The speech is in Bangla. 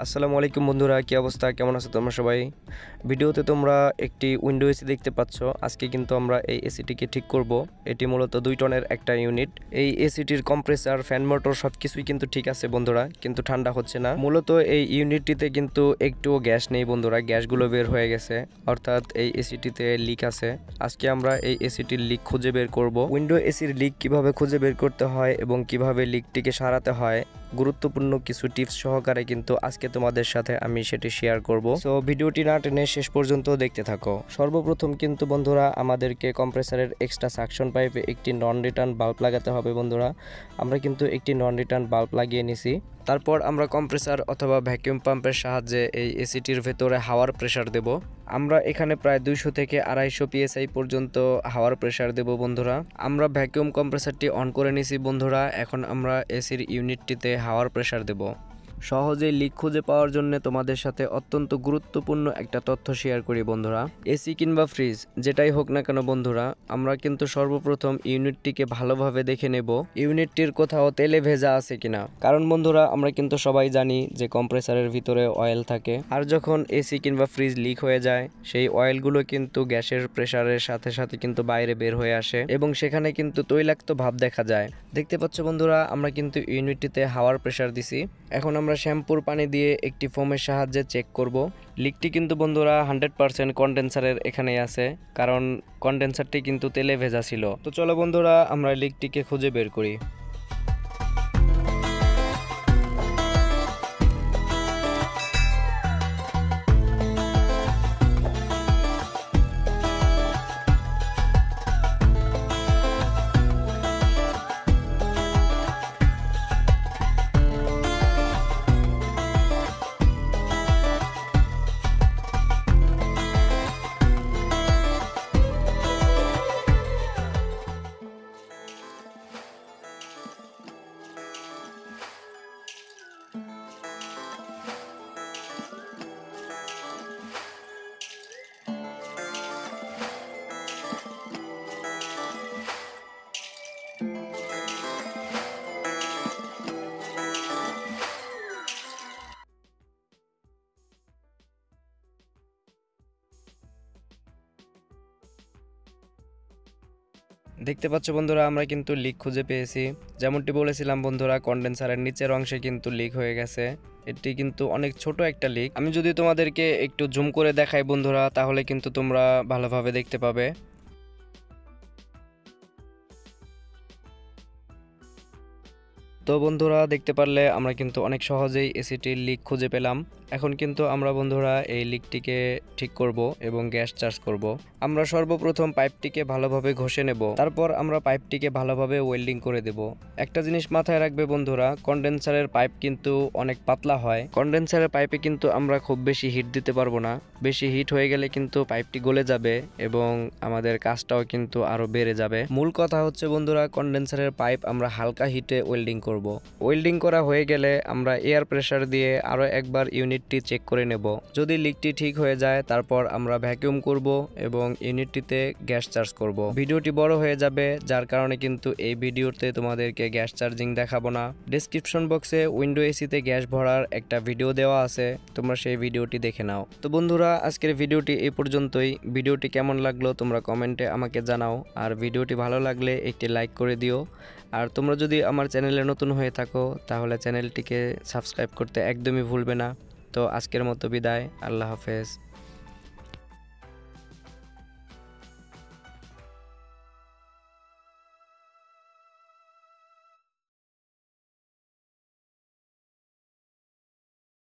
আসসালামু আলাইকুম বন্ধুরা, কি অবস্থা, কেমন আছো তোমরা সবাই? ভিডিওতে তোমরা একটি উইন্ডো এসি দেখতে পাচ্ছ। আজকে কিন্তু আমরা এই এসিটিকে ঠিক করব। এটি মূলত 2 টনের একটা ইউনিট। এই এসিটির কম্প্রেসার, ফ্যান মোটর সবকিছুই কিন্তু ঠিক আছে বন্ধুরা, কিন্তু ঠান্ডা হচ্ছে না। মূলত এই ইউনিটটিতে কিন্তু একটুও গ্যাস নেই বন্ধুরা, গ্যাসগুলো বের হয়ে গেছে, অর্থাৎ এই এসিটিতে লিক আছে। আজকে আমরা এই এসিটির লিক খুঁজে বের করব। উইন্ডো এসির লিক কিভাবে খুঁজে বের করতে হয় এবং কিভাবে লিকটিকে সারাতে হয়, গুরুত্বপূর্ণ কিছু টিপস সহকারে কিন্তু আজকে তোমাদের সাথে আমি সেটি শেয়ার করব। সো ভিডিওটি না টেনে শেষ পর্যন্ত দেখতে থাকো। সর্বপ্রথম কিন্তু বন্ধুরা আমাদেরকে কম্প্রেসারের এক্সট্রা সাকশন পাইপে একটি নন রিটার্ন বাল্ব লাগাতে হবে বন্ধুরা। আমরা কিন্তু একটি নন রিটার্ন বাল্ব লাগিয়ে নিছি। তারপর আমরা কম্প্রেসার অথবা ভ্যাকুয়াম পাম্পের সাহায্যে এই এসিটির ভেতরে হাওয়ার প্রেসার দেব। আমরা এখানে প্রায় 200 থেকে 250 পিএসআই পর্যন্ত হাওয়ার প্রেসার দেব বন্ধুরা। আমরা ভ্যাকুয়াম কম্প্রেসারটি অন করে নিছি বন্ধুরা। এখন আমরা এসির ইউনিটটিতে হাওয়ার প্রেসার দেব। সহজেই লিক খুঁজে পাওয়ার জন্য তোমাদের সাথে অত্যন্ত গুরুত্বপূর্ণ একটা তথ্য শেয়ার করি বন্ধুরা। এসি কিংবা ফ্রিজ যেটাই হোক না কেন বন্ধুরা, আমরা কিন্তু সর্বপ্রথম ইউনিটটিকে ভালোভাবে দেখে নেব ইউনিটটির কোথাও তেলে ভেজা আছে কিনা। কারণ বন্ধুরা আমরা কিন্তু সবাই জানি যে কম্প্রেসারের ভিতরে অয়েল থাকে, আর যখন এসি কিংবা ফ্রিজ লিক হয়ে যায় সেই অয়েলগুলো কিন্তু গ্যাসের প্রেসারের সাথে সাথে কিন্তু বাইরে বের হয়ে আসে এবং সেখানে কিন্তু তৈলাক্ত ভাব দেখা যায়। দেখতে পাচ্ছ বন্ধুরা, আমরা কিন্তু ইউনিটটিতে হাওয়ার প্রেসার দিছি। এখন আমরা শ্যাম্পুর পানি দিয়ে একটি ফোমের সাহায্যে চেক করব। লিকটি কিন্তু বন্ধুরা 100% কন্ডেন্সারের এখানেই আছে, কারণ কন্ডেন্সারটি কিন্তু তেলে ভেজা ছিল। তো চলো বন্ধুরা আমরা লিকটিকে খুঁজে বের করি। দেখতে পাচ্ছ বন্ধুরা, আমরা কিন্তু লিক খুঁজে পেয়েছি। যেমনটি বলেছিলাম বন্ধুরা, কন্ডেন্সারের নিচের অংশে কিন্তু লিক হয়ে গেছে। এটি কিন্তু অনেক ছোট একটা লিক। আমি যদি তোমাদেরকে একটু জুম করে দেখাই বন্ধুরা, তাহলে কিন্তু তোমরা ভালোভাবে দেখতে পাবে। তো বন্ধুরা দেখতে পারলে আমরা কিন্তু অনেক সহজেই এসিটির লিক খুঁজে পেলাম। এখন কিন্তু আমরা বন্ধুরা এই লিকটিকে ঠিক করব এবং গ্যাস চার্জ করব। আমরা সর্বপ্রথম পাইপটিকে ভালোভাবে ঘষে নেব, তারপর আমরা পাইপটিকে ভালোভাবে ওয়েল্ডিং করে দেব। একটা জিনিস মাথায় রাখবে বন্ধুরা, কন্ডেন্সারের পাইপ কিন্তু অনেক পাতলা হয়। কন্ডেন্সারের পাইপে কিন্তু আমরা খুব বেশি হিট দিতে পারবো না। বেশি হিট হয়ে গেলে কিন্তু পাইপটি গলে যাবে এবং আমাদের কাজটাও কিন্তু আরো বেড়ে যাবে। মূল কথা হচ্ছে বন্ধুরা, কন্ডেন্সারের পাইপ আমরা হালকা হিটে ওয়েল্ডিং করব। ওয়েল্ডিং করা হয়ে গেলে আমরা এয়ার প্রেসার দিয়ে আরো একবার ইউনিটটি চেক করে নেব। যদি লিকটি ঠিক হয়ে যায় তারপর আমরা ভ্যাকুয়াম করব এবং ইউনিটটিতে গ্যাস চার্জ করব। ভিডিওটি বড় হয়ে যাবে, যার কারণে কিন্তু এই ভিডিওতে তোমাদেরকে গ্যাস চার্জিং দেখাবো না। ডেসক্রিপশন বক্সে উইন্ডো এসিতে গ্যাস ভরার একটা ভিডিও দেওয়া আছে, তোমরা সেই ভিডিওটি দেখে নাও। তো বন্ধুরা আজকের ভিডিওটি এই পর্যন্তই। ভিডিওটি কেমন লাগলো তোমরা কমেন্টে আমাকে জানাও, আর ভিডিওটি ভালো লাগলে একটি লাইক করে দিও। আর তোমরা যদি আমার চ্যানেলে নতুন হয়ে থাকো তাহলে চ্যানেলটিকে সাবস্ক্রাইব করতে একদমই ভুলবে না। তো আজকের মতো বিদায়, আল্লাহ হাফেজ।